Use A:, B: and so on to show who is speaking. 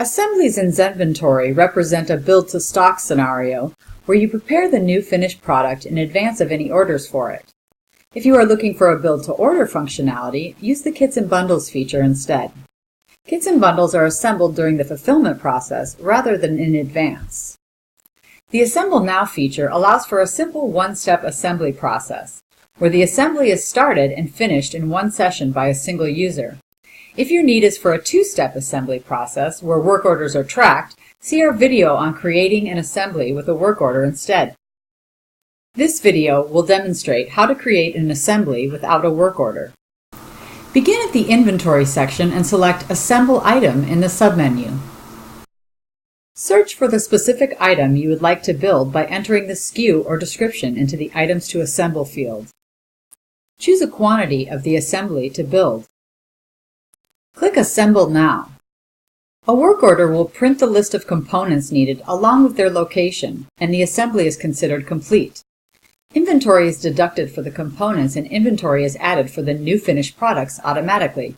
A: Assemblies in Zenventory represent a build-to-stock scenario where you prepare the new finished product in advance of any orders for it. If you are looking for a build-to-order functionality, use the Kits and Bundles feature instead. Kits and bundles are assembled during the fulfillment process rather than in advance. The Assemble Now feature allows for a simple one-step assembly process, where the assembly is started and finished in one session by a single user. If your need is for a two-step assembly process where work orders are tracked, see our video on creating an assembly with a work order instead. This video will demonstrate how to create an assembly without a work order. Begin at the Inventory section and select Assemble Item in the submenu. Search for the specific item you would like to build by entering the SKU or description into the Items to Assemble field. Choose a quantity of the assembly to build. Click Assemble Now. A work order will print the list of components needed along with their location, and the assembly is considered complete. Inventory is deducted for the components and inventory is added for the new finished products automatically.